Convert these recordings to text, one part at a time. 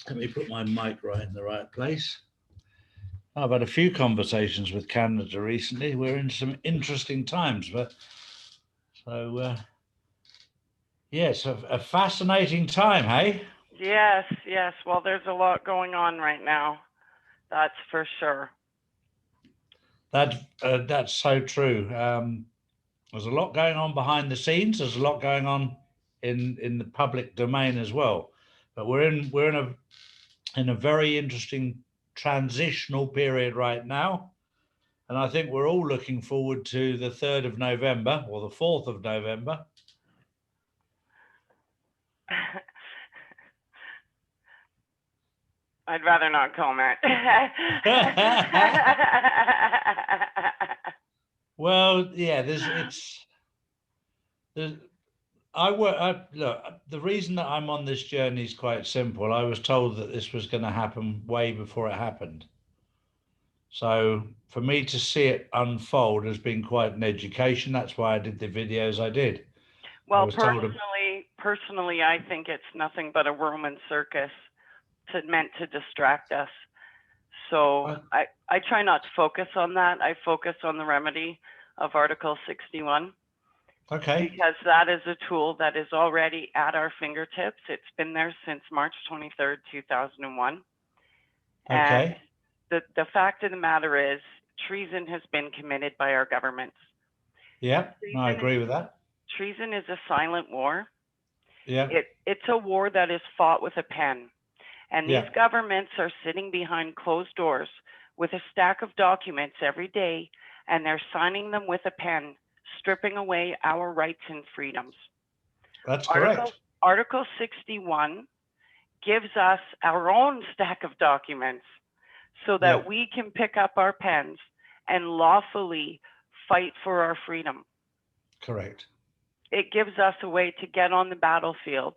Let me put my mic right in the right place. I've had a few conversations with Canada recently. We're in some interesting times, but yes, a fascinating time, hey? Yes, yes. Well, there's a lot going on right now. That's for sure. That's so true. There's a lot going on behind the scenes. There's a lot going on in the public domain as well. But we're in a very interesting transitional period right now, and I think we're all looking forward to the 3rd of November or the 4th of November. I'd rather not comment. Well, yeah, there's look, the reason that I'm on this journey is quite simple. I was told that this was going to happen way before it happened. So for me to see it unfold has been quite an education. That's why I did the videos I did. I Well, was told, personally, I think it's nothing but a Roman circus meant to distract us. So uh, I try not to focus on that. I focus on the remedy of Article 61 okay, because that is a tool that is already at our fingertips. It's been there since March 23rd, 2001. And okay, the fact of the matter is, treason has been committed by our governments. yeah, no, I Treason is agree with that. treason is a silent war. Yeah, It's a war that is fought with a pen. And these yeah, governments are sitting behind closed doors with a stack of documents every day, and they're signing them with a pen, stripping away our rights and freedoms. that's Article correct. Article 61 gives us our own stack of documents so Yeah, that we can pick up our pens and lawfully fight for our freedom. correct. It gives us a way to get on the battlefield.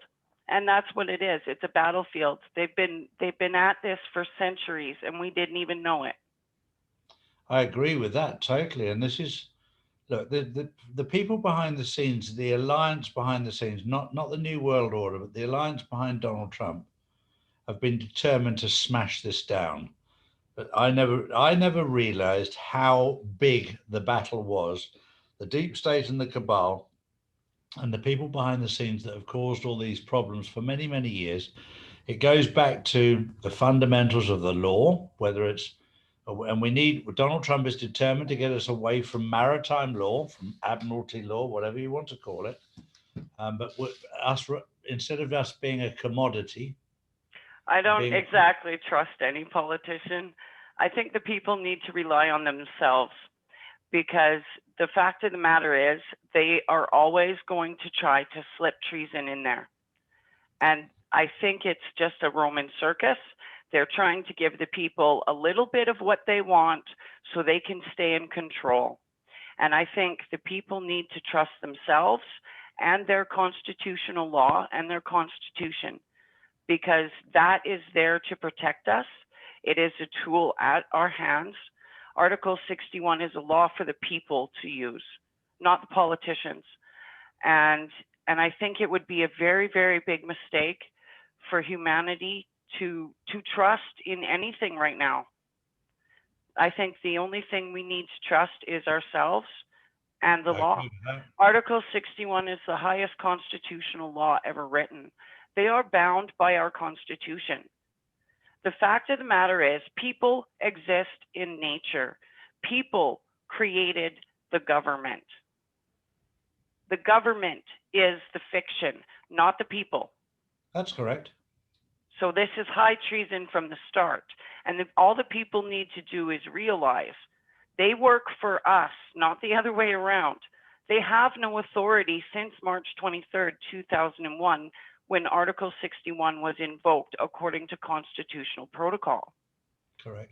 And that's what it is. It's a battlefield. They've been at this for centuries and we didn't even know it. I agree with that totally. And this is look the people behind the scenes, the alliance behind the scenes, not the New World Order, but the alliance behind Donald Trump have been determined to smash this down. But I never realized how big the battle was. The deep state and the cabal and the people behind the scenes that have caused all these problems for many, many years. It goes back to the fundamentals of the law, whether it's, and we need, Donald Trump is determined to get us away from maritime law, from admiralty law, whatever you want to call it. But us, instead of us being a commodity I and don't being, exactly trust any politician. I think the people need to rely on themselves because the fact of the matter is they are always going to try to slip treason in there. And I think it's just a Roman circus. They're trying to give the people a little bit of what they want so they can stay in control. And I think the people need to trust themselves and their constitutional law and their constitution because that is there to protect us. It is a tool at our hands. Article 61 is a law for the people to use, not the politicians. And and I think it would be a very, very big mistake for humanity to trust in anything right now. I think the only thing we need to trust is ourselves and the I agree law. with that. Article 61 is the highest constitutional law ever written. They are bound by our Constitution. The fact of the matter is, people exist in nature. People created the government. The government is the fiction, not the people. That's correct. So this is high treason from the start. And all the people need to do is realize they work for us, not the other way around. They have no authority since March 23rd, 2001, when Article 61 was invoked according to constitutional protocol. Correct.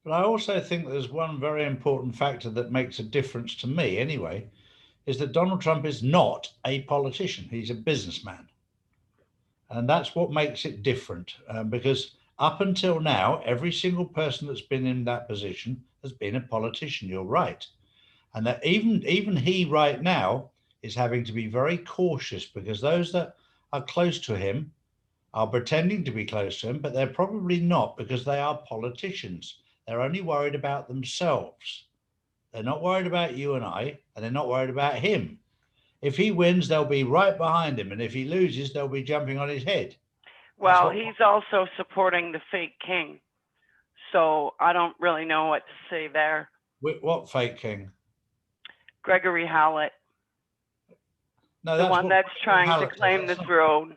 But I also think there's one very important factor that makes a difference to me, anyway, is that Donald Trump is not a politician. He's a businessman. And that's what makes it different because up until now, every single person that's been in that position has been a politician. You're right. And that even he right now is having to be very cautious because those that are close to him are pretending to be close to him, but they're probably not, because they are politicians. They're only worried about themselves. They're not worried about you and I, and they're not worried about him. If he wins, they'll be right behind him, and if he loses, they'll be jumping on his head. That's Well, what. he's also supporting the fake king. So I don't really know what to say there. What fake king? Gregory Hallett, No, the that's one what that's trying to Hallett says. claim the throne.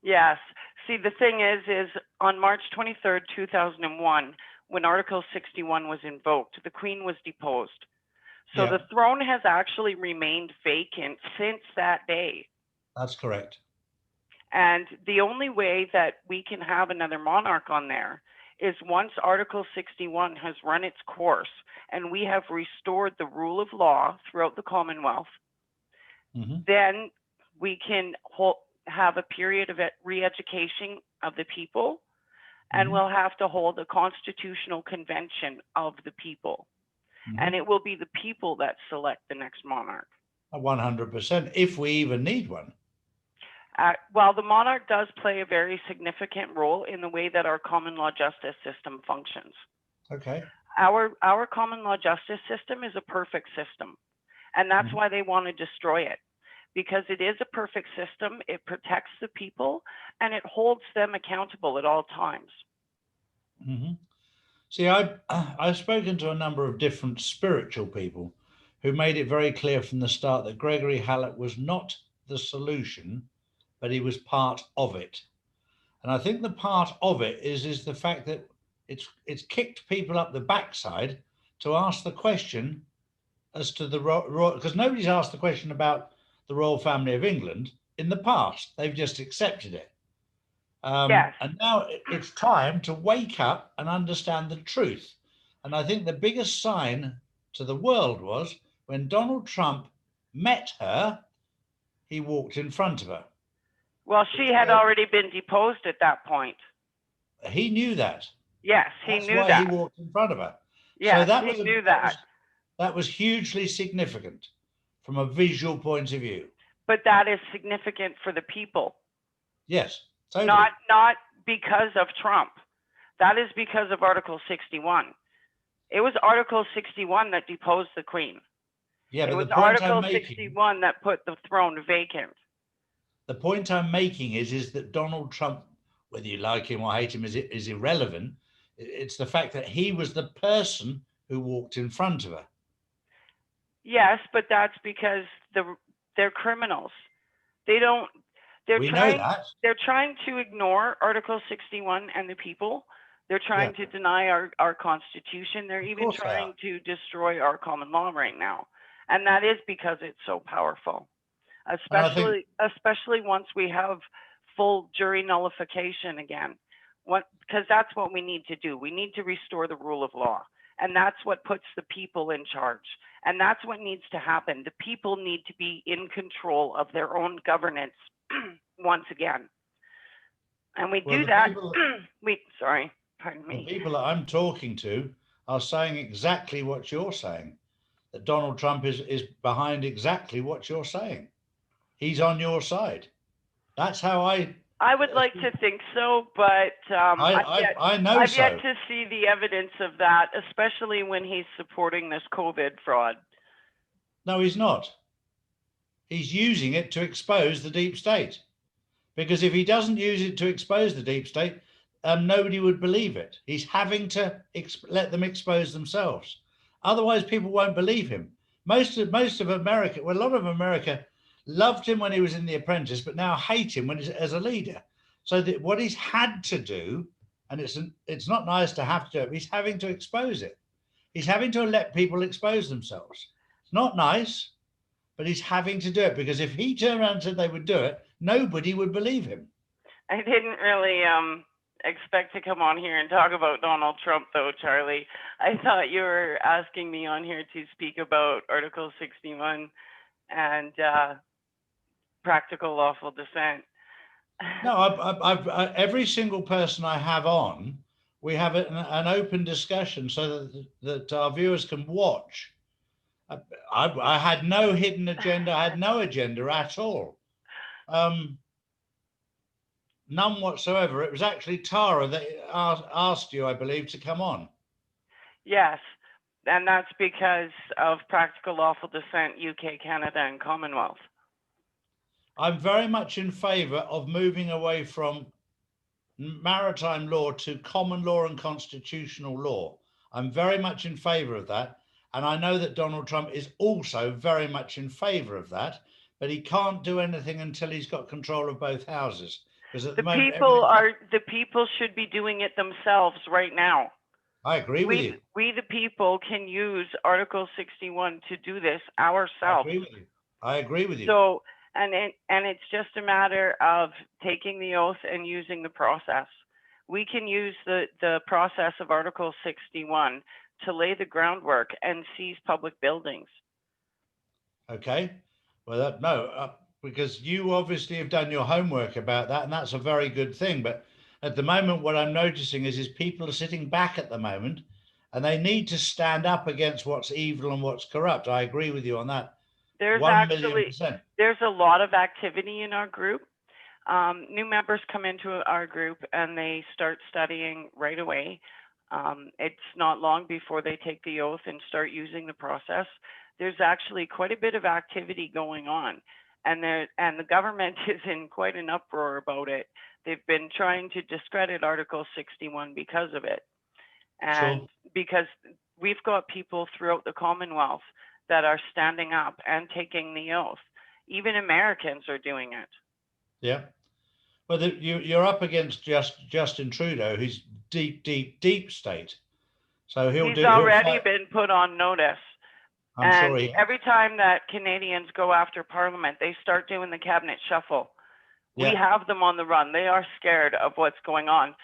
Yes. See, the thing is on March 23rd, 2001, when Article 61 was invoked, the Queen was deposed. So Yeah, the throne has actually remained vacant since that day. that's correct. And the only way that we can have another monarch on there is once Article 61 has run its course and we have restored the rule of law throughout the Commonwealth, then we can have a period of re-education of the people, and we'll have to hold a constitutional convention of the people. And it will be the people that select the next monarch. 100%, if we even need one. Well, the monarch does play a very significant role in the way that our common law justice system functions. Okay. Our common law justice system is a perfect system, and that's why they want to destroy it, because it is a perfect system. It protects the people, and it holds them accountable at all times. See, I've spoken to a number of different spiritual people who made it very clear from the start that Gregory Hallett was not the solution, but he was part of it. And I think the part of it is the fact that it's kicked people up the backside to ask the question as to the royal, because nobody's asked the question about the royal family of England in the past. They've just accepted it. Yes. And now it's time to wake up and understand the truth. And I think the biggest sign to the world was when Donald Trump met her, he walked in front of her. Well, she had already been deposed at that point. He knew that. Yes, he That's knew why that. he walked in front of her. Yes, So that he was knew that. That was hugely significant from a visual point of view. But that is significant for the people. Yes, totally. Not because of Trump. That is because of Article 61. It was Article 61 that deposed the Queen. Yeah, it but was the point Article I'm making, 61 that put the throne vacant. the point I'm making is that Donald Trump, whether you like him or hate him, is irrelevant. It's the fact that he was the person who walked in front of her. Yes, but that's because they're criminals. They don't. They're We know trying. that. They're trying to ignore Article 61 and the people. They're trying to deny our Constitution. They're even trying to destroy our common law right now, and that is because it's so powerful. Especially once we have full jury nullification again. Because that's what we need to do. We need to restore the rule of law. And that's what puts the people in charge. And that's what needs to happen. The people need to be in control of their own governance once again. And we do that. Pardon me. The people that I'm talking to are saying exactly what you're saying. That Donald Trump is behind exactly what you're saying. He's on your side. That's how I would like to think so, but I know I've so. yet to see the evidence of that, especially when he's supporting this COVID fraud. No, he's not. He's using it to expose the deep state. Because if he doesn't use it to expose the deep state, nobody would believe it. He's having to let them expose themselves. Otherwise, people won't believe him. Most of America, well, a lot of America loved him when he was in The Apprentice, but now hate him when he's as a leader. So that what he's had to do, and it's not nice to have to do it, he's having to expose it. He's having to let people expose themselves. It's not nice, but he's having to do it, because if he turned around and said they would do it, nobody would believe him. I didn't really expect to come on here and talk about Donald Trump, though, Charlie. I thought you were asking me on here to speak about Article 61 and practical lawful dissent. No, I've every single person I have on, we have an open discussion so that our viewers can watch. I had no hidden agenda. I had no agenda at all. None whatsoever. It was actually Tara that asked you, I believe, to come on. Yes, and that's because of Practical Lawful Dissent, UK, Canada, and Commonwealth. I'm very much in favour of moving away from maritime law to common law and constitutional law. I'm very much in favour of that. And I know that Donald Trump is also very much in favour of that, but he can't do anything until he's got control of both houses. Because at the moment, The people should be doing it themselves right now. I agree with you. We the people can use Article 61 to do this I ourselves. agree with you. I agree with you. So, and it's just a matter of taking the oath and using the process. We can use the process of Article 61 to lay the groundwork and seize public buildings. Okay. Well, no, because you obviously have done your homework about that, and that's a very good thing. But at the moment, what I'm noticing is people are sitting back at the moment, and they need to stand up against what's evil and what's corrupt. I agree with you on that. There's 1,000,000%. there's a lot of activity in our group. New members come into our group and they start studying right away. It's not long before they take the oath and start using the process. There's actually quite a bit of activity going on, and the government is in quite an uproar about it. They've been trying to discredit Article 61 because of it, and Sure. because we've got people throughout the Commonwealth that are standing up and taking the oath. Even Americans are doing it. Yeah. Well, you're up against Justin Trudeau, who's deep, deep, deep state. So He's he'll already fight. been put on notice. I'm sure And he has. every time that Canadians go after Parliament, they start doing the cabinet shuffle. We Yeah. have them on the run. They are scared of what's going on.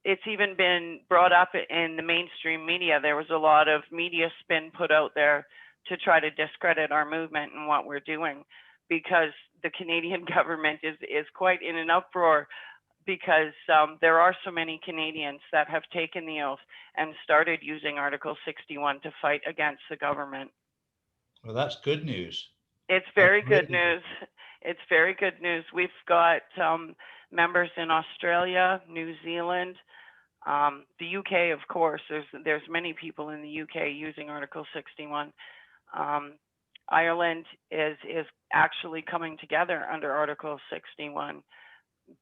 It's even been brought up in the mainstream media. There was a lot of media spin put out there to try to discredit our movement and what we're doing, because the Canadian government is quite in an uproar, because there are so many Canadians that have taken the oath and started using Article 61 to fight against the government. Well, that's good news. It's That's very good really good. news. It's very good news. We've got members in Australia, New Zealand, the UK, of course. There's many people in the UK using Article 61. Ireland is actually coming together under Article 61.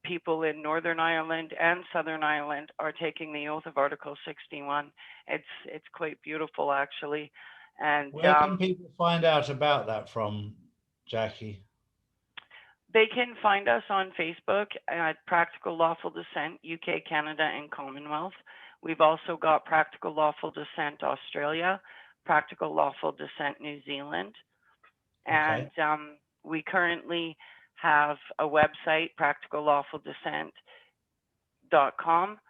People in Northern Ireland and Southern Ireland are taking the oath of Article 61. It's quite beautiful, actually. And Where can people find out about that from, Jackie? they can find us on Facebook at Practical Lawful Dissent, UK, Canada, and Commonwealth. We've also got Practical Lawful Dissent Australia, Practical Lawful Dissent New Zealand, and Okay. we currently have a website, practicallawfuldissent.com.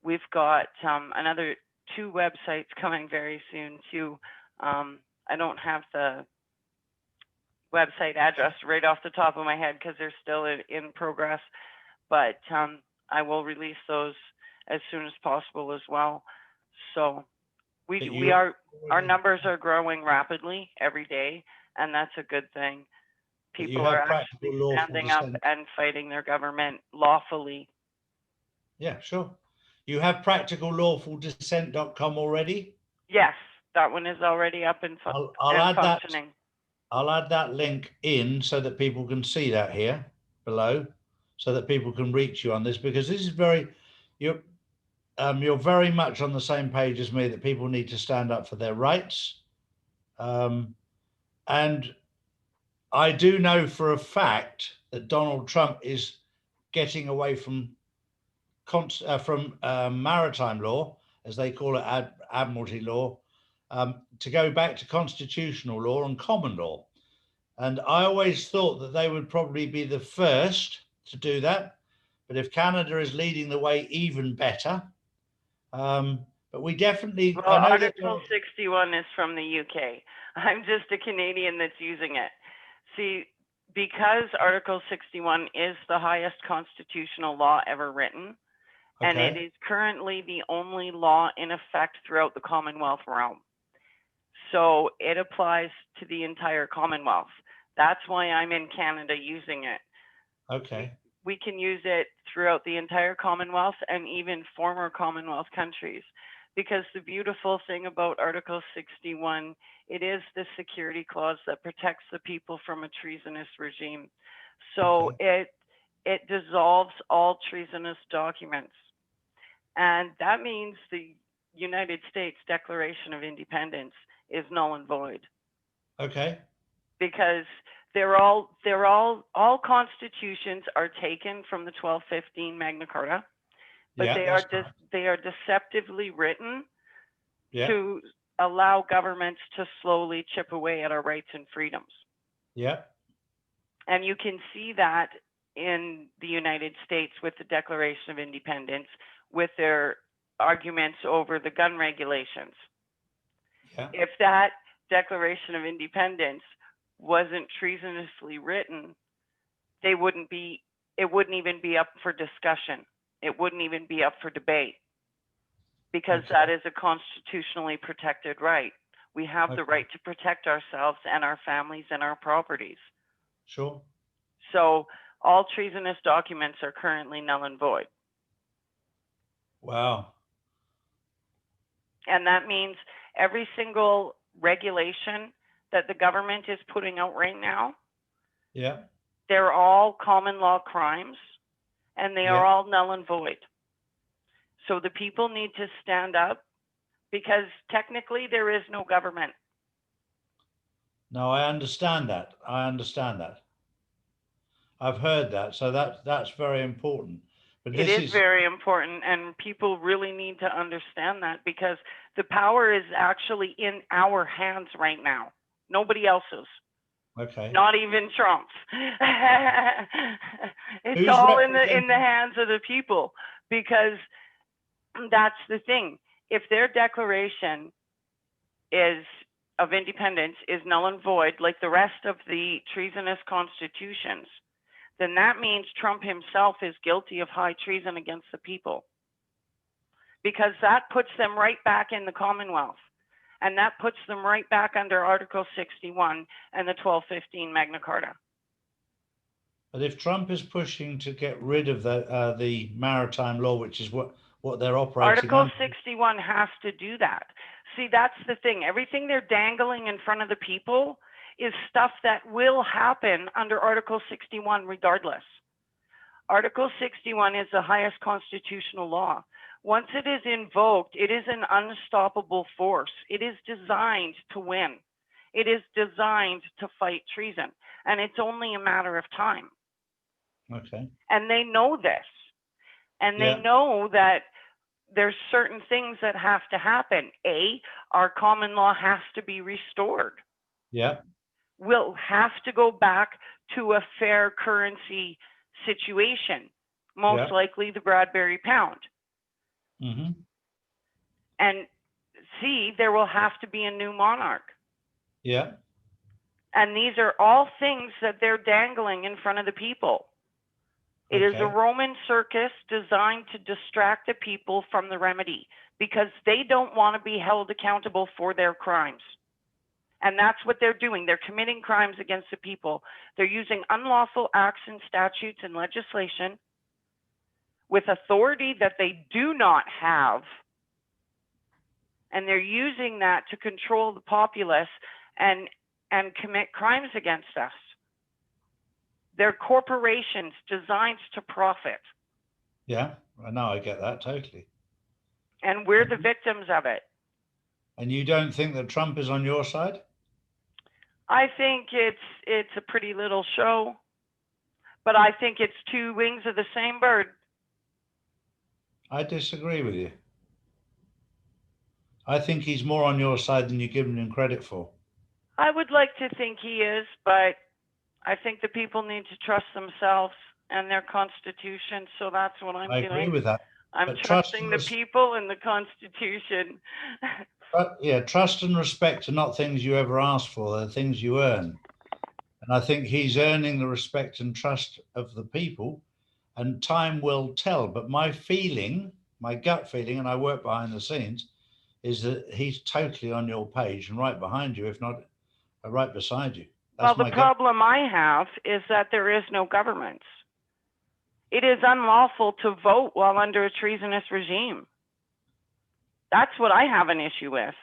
We've got another 2 websites coming very soon too. I don't have the website address right off the top of my head because they're still in progress, but I will release those as soon as possible as well. So But we you are our already, numbers are growing rapidly every day, and that's a good thing. but you People are have practical actually lawful standing up dissent. and fighting their government lawfully. Yeah, sure. You have practicallawfuldissent.com already. Yes, that one is already up I'll and add that. functioning. I'll add that link in so that people can see that here below, so that people can reach you on this, because this is very, you're you're very much on the same page as me that people need to stand up for their rights. And I do know for a fact that Donald Trump is getting away from maritime law, as they call it, admiralty law, to go back to constitutional law and common law. And I always thought that they would probably be the first to do that. But if Canada is leading the way, even better. But we definitely, Well, I know that. Article 61 is from the UK. I'm just a Canadian that's using it. See, because Article 61 is the highest constitutional law ever written, and it Okay. is currently the only law in effect throughout the Commonwealth realm. So it applies to the entire Commonwealth. That's why I'm in Canada using it. Okay. we can use it throughout the entire Commonwealth and even former Commonwealth countries. Because the beautiful thing about Article 61, it is the security clause that protects the people from a treasonous regime. So Okay. it dissolves all treasonous documents. And that means the United States Declaration of Independence is null and void, Okay. because all constitutions are taken from the 1215 Magna Carta, but Yeah, that's right. they are deceptively written Yeah. to allow governments to slowly chip away at our rights and freedoms. Yeah. And you can see that in the United States with the Declaration of Independence, with their arguments over the gun regulations. Yeah. If that Declaration of Independence wasn't treasonously written, they wouldn't be, it wouldn't even be up for discussion. It wouldn't even be up for debate, because that Okay. is a constitutionally protected right. We have the Okay. right to protect ourselves and our families and our properties. Sure. So all treasonous documents are currently null and void. Wow. And that means every single regulation that the government is putting out right now, Yeah. they're all common law crimes, and they are Yeah. all null and void. So the people need to stand up, because technically there is no government. No, I understand that. I understand that. I've heard that. So that's very important. But It this is is very important, and people really need to understand that, because the power is actually in our hands right now. Nobody else's, okay. not even Trump's. It's Who's all in the representing? hands of the people, because that's the thing. If their declaration is of independence is null and void, like the rest of the treasonous constitutions, then that means Trump himself is guilty of high treason against the people, because that puts them right back in the Commonwealth. And that puts them right back under Article 61 and the 1215 Magna Carta. But if Trump is pushing to get rid of the maritime law, which is what they're operating Article under. 61 has to do that. See, that's the thing. Everything they're dangling in front of the people is stuff that will happen under Article 61 regardless. Article 61 is the highest constitutional law. Once it is invoked, it is an unstoppable force. It is designed to win. It is designed to fight treason, and it's only a matter of time. Okay. And they know this, and they Yeah. know that there's certain things that have to happen. Our common law has to be restored. Yeah. We'll have to go back to a fair currency situation, most Yeah. likely the Bradbury pound. Mm-hmm. And C, there will have to be a new monarch. Yeah. And these are all things that they're dangling in front of the people. It is a Okay. Roman circus designed to distract the people from the remedy, because they don't want to be held accountable for their crimes. And that's what they're doing. They're committing crimes against the people. They're using unlawful acts and statutes and legislation with authority that they do not have. And they're using that to control the populace and commit crimes against us. They're corporations designed to profit. Yeah. I know. I get that totally. And we're the And victims of it. and you don't think that Trump is on your side? I think it's a pretty little show, but I think it's two wings of the same bird. I disagree with you. I think he's more on your side than you're giving him credit for. I would like to think he is, but I think the people need to trust themselves and their constitution. So that's what I'm I agree doing. with that. I'm But trusting the people and the constitution. yeah, trust and respect are not things you ever ask for. They're things you earn. And I think he's earning the respect and trust of the people, and time will tell. But my feeling, my gut feeling, and I work behind the scenes, is that he's totally on your page and right behind you, if not right beside you. Well, That's the my gut. problem I have is that there is no government. It is unlawful to vote while under a treasonous regime. That's what I have an issue with.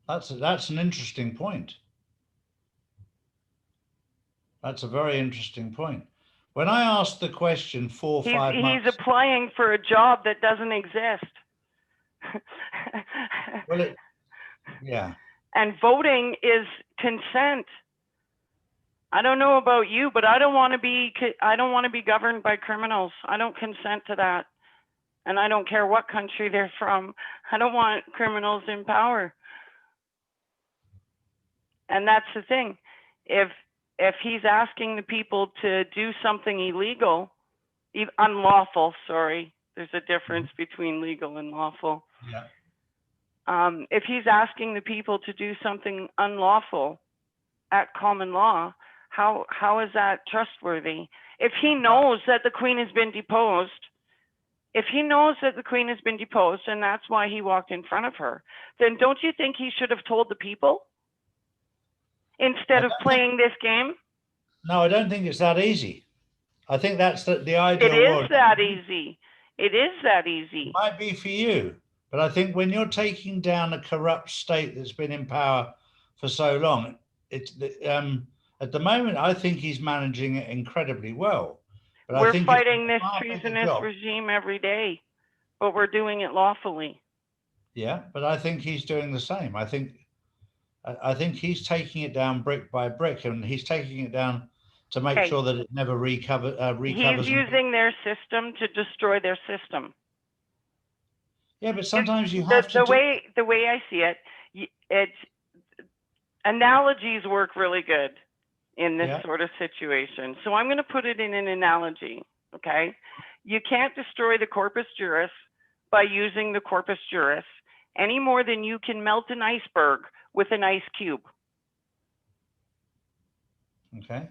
That's an interesting point. That's a very interesting point. When I asked the question 4 or 5 He's months, applying for a job that doesn't exist. well, yeah. And voting is consent. I don't know about you, but I don't want to be governed by criminals. I don't consent to that. And I don't care what country they're from. I don't want criminals in power. And that's the thing. If he's asking the people to do something illegal, unlawful, sorry, there's a difference between legal and lawful. Yeah. If he's asking the people to do something unlawful at common law, how is that trustworthy? If he knows that the Queen has been deposed, and that's why he walked in front of her, then don't you think he should have told the people instead of playing this game? No, I don't think it's that easy. I think that's the ideal It world. is that easy. It is that easy. It might be for you, but I think when you're taking down a corrupt state that's been in power for so long, it's at the moment I think he's managing it incredibly well. But I We're think fighting this it's a treasonous job. regime every day, but we're doing it lawfully. Yeah, but I think he's doing the same. I think he's taking it down brick by brick, and he's taking it down to make sure that it never recovers. He's using their system to destroy their system. Yeah, but sometimes you have the way I see it, it's analogies work really good in this sort of situation. So I'm going to put it in an analogy. Okay, you can't destroy the corpus juris by using the corpus juris any more than you can melt an iceberg with an ice cube. Okay.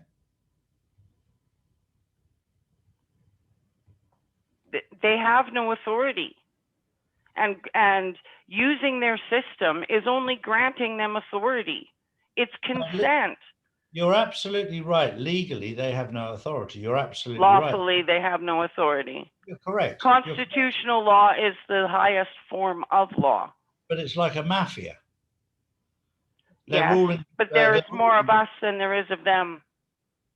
They have no authority, and using their system is only granting them authority. It's consent. You're absolutely right. Legally, they have no authority. You're absolutely right. Lawfully, they have no authority. You're correct. Constitutional law is the highest form of law. But it's like a mafia. Yes, but there's more of us than there is of them.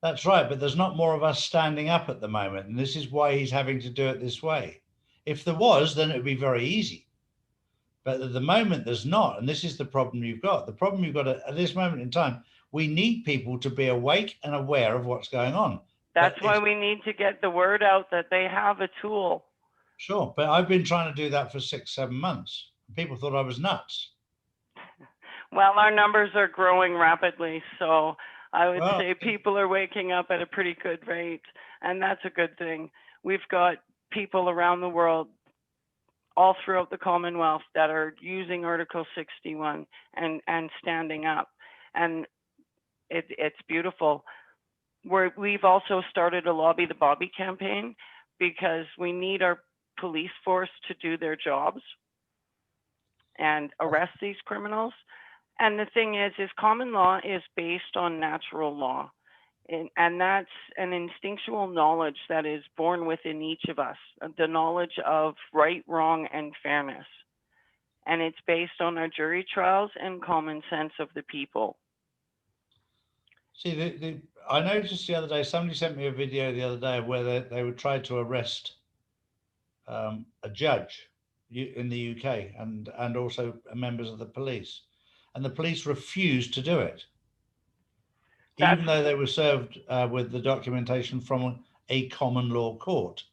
That's right, but there's not more of us standing up at the moment, and this is why he's having to do it this way. If there was, then it would be very easy. But at the moment, there's not, and this is the problem you've got. The problem you've got at this moment in time, we need people to be awake and aware of what's going on. That's why we need to get the word out that they have a tool. Sure, but I've been trying to do that for 6-7 months. People thought I was nuts. Well, our numbers are growing rapidly, so I would say people are waking up at a pretty good rate, and that's a good thing. We've got people around the world, all throughout the Commonwealth, that are using Article 61 and standing up, and it's beautiful. We've also started a Lobby the Bobby campaign because we need our police force to do their jobs and arrest these criminals. And the thing is common law is based on natural law. And that's an instinctual knowledge that is born within each of us, the knowledge of right, wrong, and fairness. And it's based on our jury trials and common sense of the people. See, I noticed the other day, somebody sent me a video the other day where they would try to arrest a judge in the UK and also members of the police. And the police refused to do it, even though they were served with the documentation from a common law court,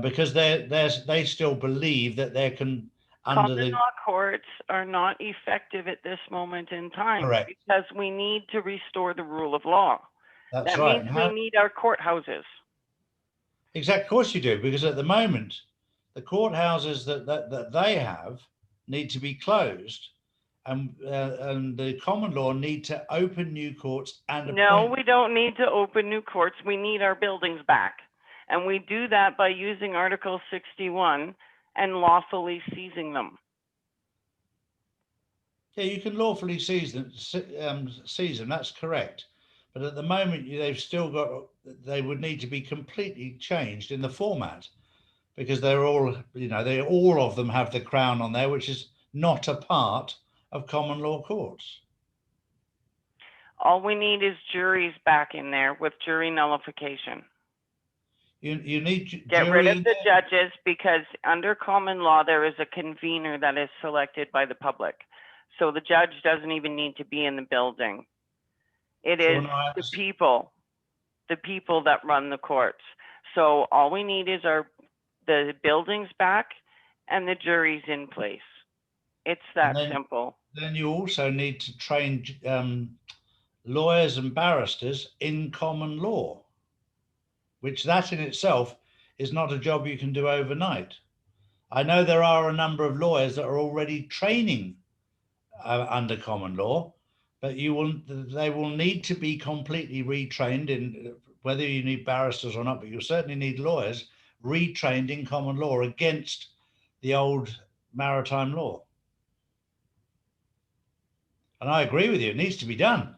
because they still believe that they can common law courts are not effective at this moment in time. Correct. Because we need to restore the rule of law. That's right. Means we need our courthouses. Exactly, of course you do, because at the moment, the courthouses that they have need to be closed. And the common law need to open new courts and No, we don't need to open new courts. We need our buildings back. And we do that by using Article 61 and lawfully seizing them. Yeah, you can lawfully seize them, that's correct. But at the moment, they've still got, they would need to be completely changed in the format because they're all, they all of them have the crown on there, which is not a part of common law courts. All we need is juries back in there with jury nullification. You need Get rid jury of in the there. judges because under common law, there is a convener that is selected by the public. So the judge doesn't even need to be in the building. It is Sure, no, the people that run the courts. So all we need is the buildings back and the juries in place. It's and that simple. then you also need to train lawyers and barristers in common law, which that in itself is not a job you can do overnight. I know there are a number of lawyers that are already training under common law, but they will need to be completely retrained in whether you need barristers or not, but you'll certainly need lawyers retrained in common law against the old maritime law. And I agree with you, it needs to be done,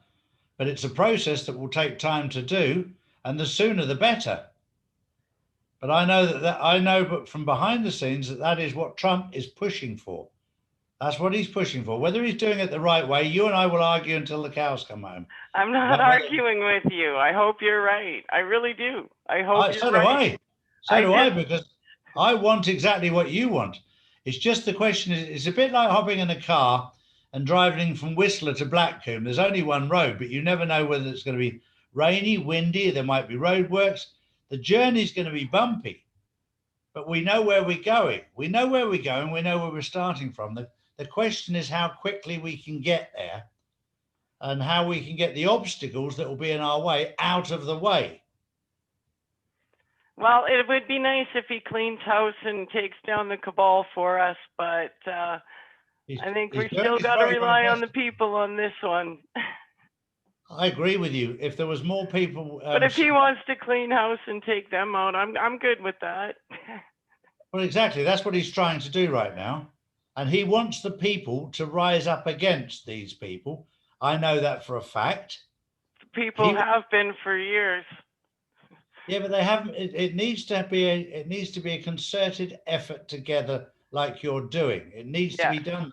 but it's a process that will take time to do, and the sooner the better. But I know but from behind the scenes that is what Trump is pushing for. That's what he's pushing for. Whether he's doing it the right way, you and I will argue until the cows come home. I'm not About whether, arguing with you. I hope you're right. I really do. I hope you're so do right. I. So do I, because I want exactly what you want. It's just the question is, it's a bit like hopping in a car and driving from Whistler to Blackcomb. There's only one road, but you never know whether it's going to be rainy, windy, there might be roadworks. The journey's going to be bumpy, but we know where we're going. We know where we're going. We know where we're starting from. The question is how quickly we can get there and how we can get the obstacles that will be in our way out of the way. Well, it would be nice if he cleans house and takes down the cabal for us, but I think we still got to rely on the people on this one. I agree with you. If there was more people, but if he wants to clean house and take them out, I'm good with that. Well, exactly. That's what he's trying to do right now, and he wants the people to rise up against these people. I know that for a fact. People have been for years. Yeah, but they haven't. It needs to be a concerted effort together, like you're doing. It needs to be done.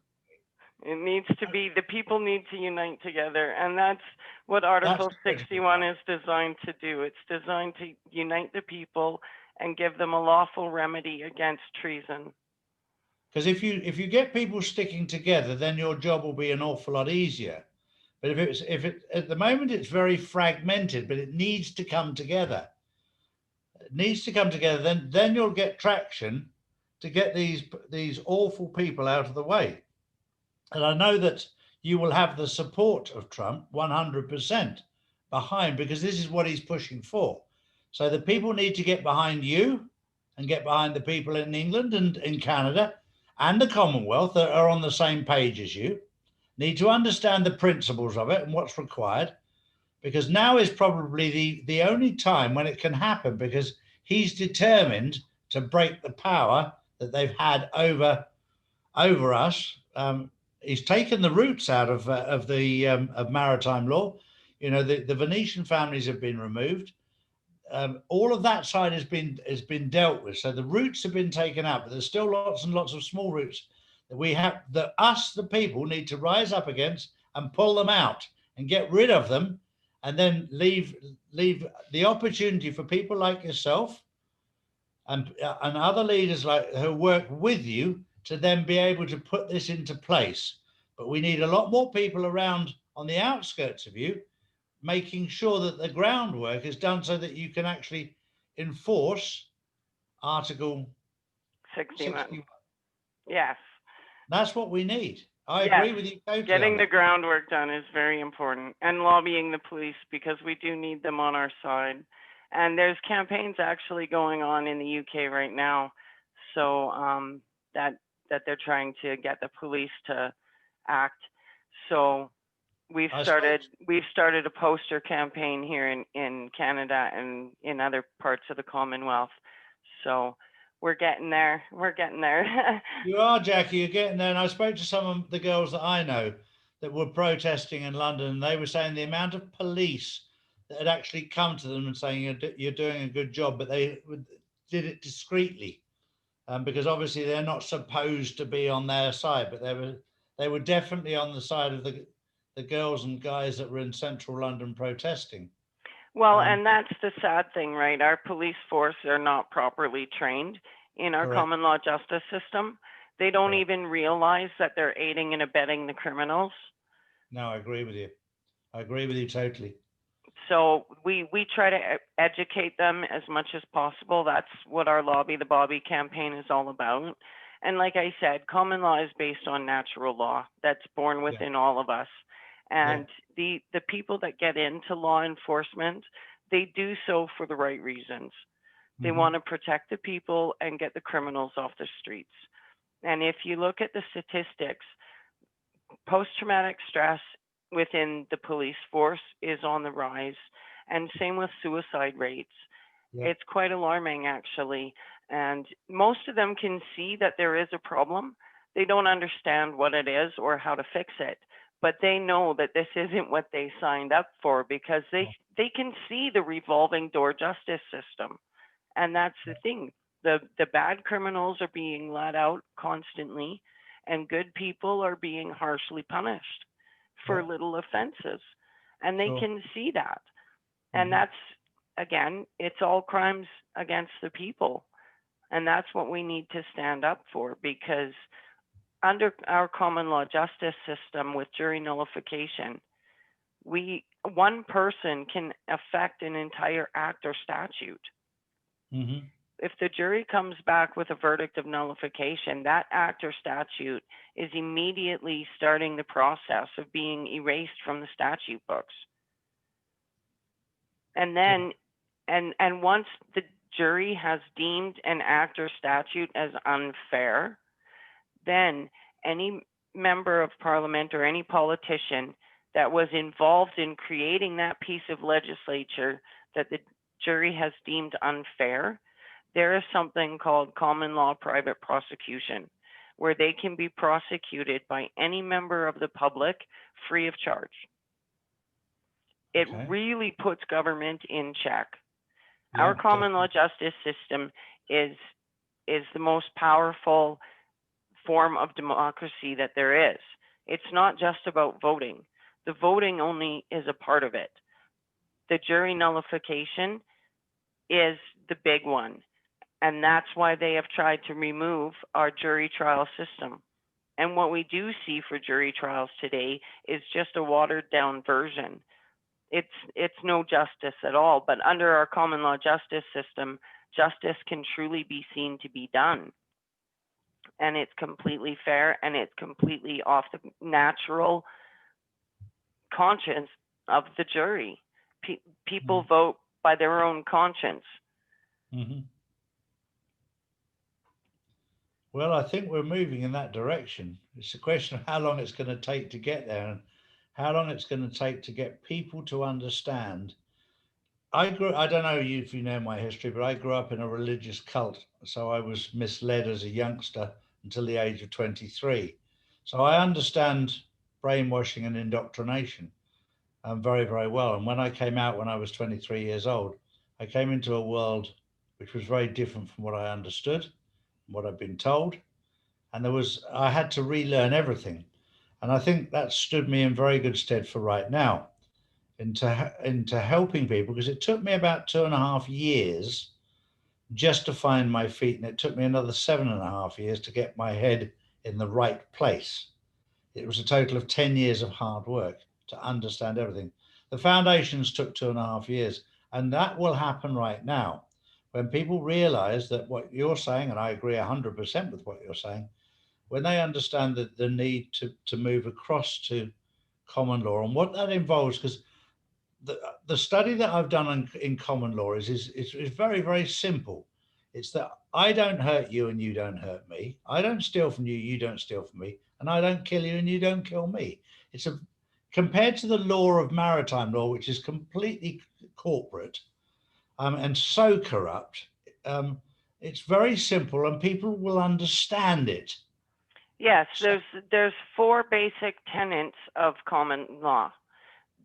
It needs to be, the people need to unite together. And that's what Article 61 is designed to do. It's designed to unite the people and give them a lawful remedy against treason. Because if you get people sticking together, then your job will be an awful lot easier. But if it at the moment it's very fragmented, but it needs to come together. It needs to come together. Then you'll get traction to get these awful people out of the way. And I know that you will have the support of Trump 100% behind, because this is what he's pushing for. So the people need to get behind you and get behind the people in England and in Canada and the Commonwealth that are on the same page as you, need to understand the principles of it and what's required, because now is probably the only time when it can happen, because he's determined to break the power that they've had over us. He's taken the roots out of maritime law. The Venetian families have been removed. All of that side has been dealt with. So the roots have been taken out, but there's still lots and lots of small roots that the people, need to rise up against and pull them out and get rid of them, and then leave the opportunity for people like yourself and other leaders who work with you to then be able to put this into place. But we need a lot more people around on the outskirts of you, making sure that the groundwork is done so that you can actually enforce Article 61. Yes. That's what we need. I agree with you totally. Getting the groundwork done is very important, and lobbying the police, because we do need them on our side. And there's campaigns actually going on in the UK right now, so that they're trying to get the police to act. So we've started a poster campaign here in Canada and in other parts of the Commonwealth. So we're getting there. You are, Jackie. You're getting there. And I spoke to some of the girls that I know that were protesting in London, and they were saying the amount of police that had actually come to them and saying you're doing a good job, but they did it discreetly, because obviously they're not supposed to be on their side, but they were definitely on the side of the girls and guys that were in central London protesting. Well, Um, and that's the sad thing, right? Our police force are not properly trained in our correct, common law justice system. They don't correct. even realize that they're aiding and abetting the criminals. No, I agree with you. I agree with you totally. So we try to educate them as much as possible. That's what our Lobby the Bobby campaign is all about. And like I said, common law is based on natural law that's born Yeah, within all of us. yeah. And the people that get into law enforcement, they do so for the right reasons. They Hmm. want to protect the people and get the criminals off the streets. And if you look at the statistics, post-traumatic stress within the police force is on the rise, and same with suicide rates. Yeah, It's quite alarming, actually. And most of them can see that there is a problem. They don't understand what it is or how to fix it, but they know that this isn't what they signed up for because yeah, they can see the revolving door justice system. And that's the thing. The bad criminals are being let out constantly, and good people are being harshly punished for yeah. little offenses. And they Sure. can see that. And Hmm. that's, again, it's all crimes against the people. And that's what we need to stand up for because under our common law justice system with jury nullification, we one person can affect an entire act or statute. Hmm. If the jury comes back with a verdict of nullification, that act or statute is immediately starting the process of being erased from the statute books. And Yeah. then, and once the jury has deemed an act or statute as unfair, then any member of parliament or any politician that was involved in creating that piece of legislature that the jury has deemed unfair, there is something called common law private prosecution, where they can be prosecuted by any member of the public free of charge. It Okay. really puts government in check. Our Yeah, common law definitely. justice system is is the most powerful form of democracy that there is. It's not just about voting. The voting only is a part of it. The jury nullification is the big one. And that's why they have tried to remove our jury trial system. And what we do see for jury trials today is just a watered down version. It's no justice at all. But under our common law justice system, justice can truly be seen to be done. And it's completely fair and it's completely off the natural conscience of the jury. People vote by their own conscience. Mm-hmm. Well, I think we're moving in that direction. It's a question of how long it's going to take to get there and how long it's going to take to get people to understand. I don't know if you know my history, but I grew up in a religious cult. So I was misled as a youngster until the age of 23. So I understand brainwashing and indoctrination very, very well. And when I came out when I was 23 years old, I came into a world which was very different from what I understood, what I'd been told. And I had to relearn everything. And I think that stood me in very good stead for right now into helping people because it took me about 2.5 years just to find my feet, and it took me another 7.5 years to get my head in the right place. It was a total of 10 years of hard work to understand everything. The foundations took 2.5 years, and that will happen right now when people realize that what you're saying, and I agree 100% with what you're saying, when they understand the need to move across to common law and what that involves, because the study that I've done in common law is very, very simple. It's that I don't hurt you and you don't hurt me. I don't steal from you, you don't steal from me, and I don't kill you and you don't kill me. It's a Compared to the law of maritime law, which is completely corporate and so corrupt. Um, it's very simple, and people will understand it. Yes, So, there's four basic tenets of common law.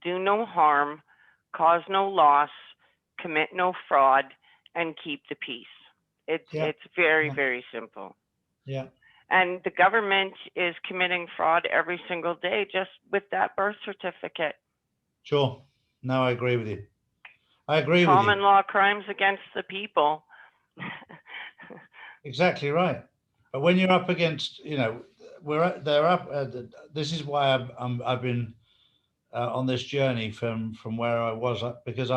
Do no harm, cause no loss, commit no fraud, and keep the peace. It's very, very simple. Yeah. And the government is committing fraud every single day just with that birth certificate. Sure. No, I agree with you. I agree with Common you. law crimes against the people. Exactly right. But when you're up against, they're up. This is why I've been on this journey from where I was, because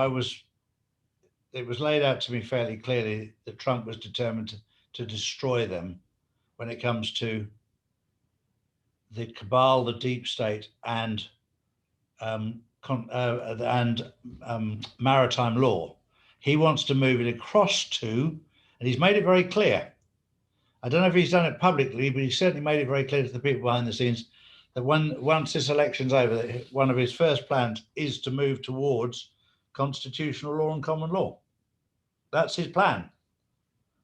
it was laid out to me fairly clearly that Trump was determined to destroy them when it comes to the cabal, the deep state, and um, maritime law. He wants to move it across to, and he's made it very clear. I don't know if he's done it publicly, but he certainly made it very clear to the people behind the scenes that once this election's over, one of his first plans is to move towards constitutional law and common law. That's his plan.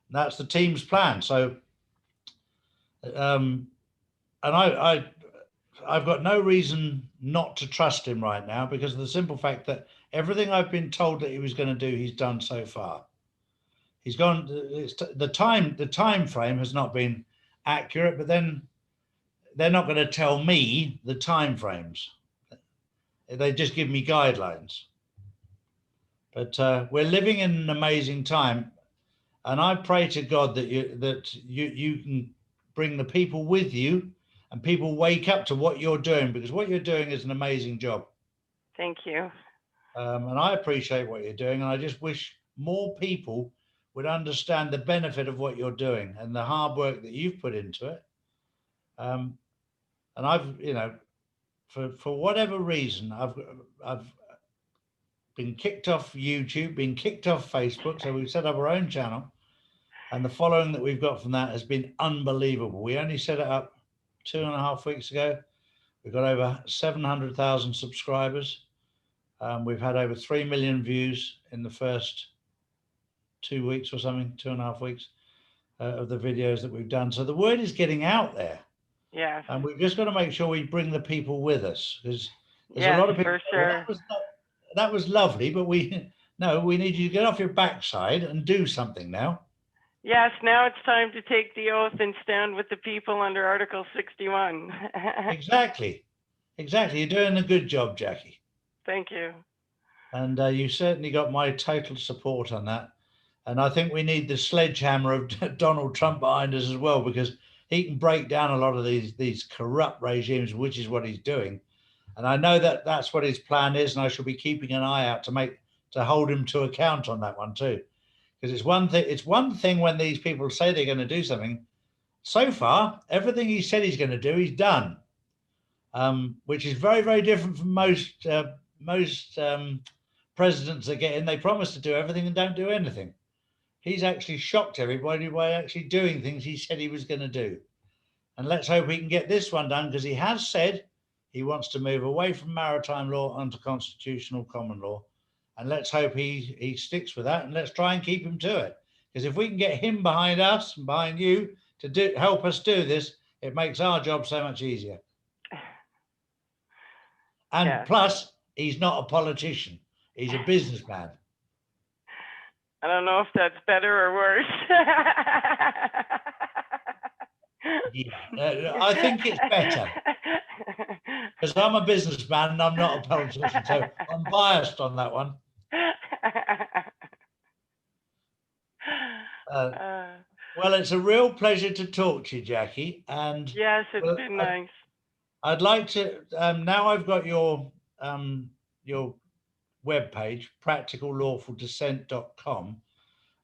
That's the team's plan. So, um, and I've got no reason not to trust him right now because of the simple fact that everything I've been told that he was going to do, he's done so far. He's gone. The time frame has not been accurate, but then they're not going to tell me the time frames. They just give me guidelines. But we're living in an amazing time, and I pray to God that you can bring the people with you, and people wake up to what you're doing, because what you're doing is an amazing job. Thank you. And I appreciate what you're doing, and I just wish more people would understand the benefit of what you're doing and the hard work that you've put into it. And I've, for whatever reason, I've been kicked off YouTube, been kicked off Facebook, so we've set up our own channel, and the following that we've got from that has been unbelievable. We only set it up 2.5 weeks ago. We've got over 700,000 subscribers. We've had over 3 million views in the first 2 weeks or something, 2.5 weeks of the videos that we've done. So the word is getting out there. Yes. And we've just got to make sure we bring the people with us, because there's a Yes, lot of people for say, well, sure. that was lovely, but we need you to get off your backside and do something now. Yes, now it's time to take the oath and stand with the people under Article 61. Exactly. You're doing a good job, Jackie. Thank you. And you certainly got my total support on that. And I think we need the sledgehammer of Donald Trump behind us as well, because he can break down a lot of these corrupt regimes, which is what he's doing. And I know that that's what his plan is, and I shall be keeping an eye out to hold him to account on that one too. Because it's one thing when these people say they're going to do something. So far, everything he said he's going to do, he's done, which is very, very different from most presidents that get in. They promise to do everything and don't do anything. He's actually shocked everybody by actually doing things he said he was going to do. And let's hope he can get this one done, because he has said he wants to move away from maritime law onto constitutional common law. And let's hope he sticks with that, and let's try and keep him to it. Because if we can get him behind us and behind you to help us do this, it makes our job so much easier. And Yes. plus, he's not a politician. He's a businessman. I don't know if that's better or worse. Yeah, I think it's better, because I'm a businessman and I'm not a politician, so I'm biased on that one. Well, it's a real pleasure to talk to you, Jackie. And yes, it's been nice. I'd like to now I've got your webpage, practicallawfuldissent.com.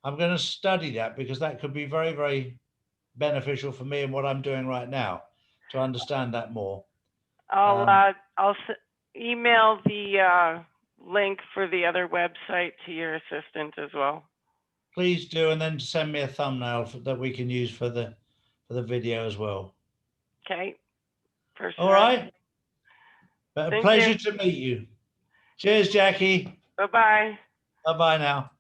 I'm going to study that, because that could be very, very beneficial for me in what I'm doing right now to understand that more. I'll email the link for the other website to your assistant as well. Please do, and then send me a thumbnail that we can use for the video as well. Okay. For sure. All right. But a Thank pleasure you. to meet you. Cheers, Jackie. Bye-bye. Bye-bye now.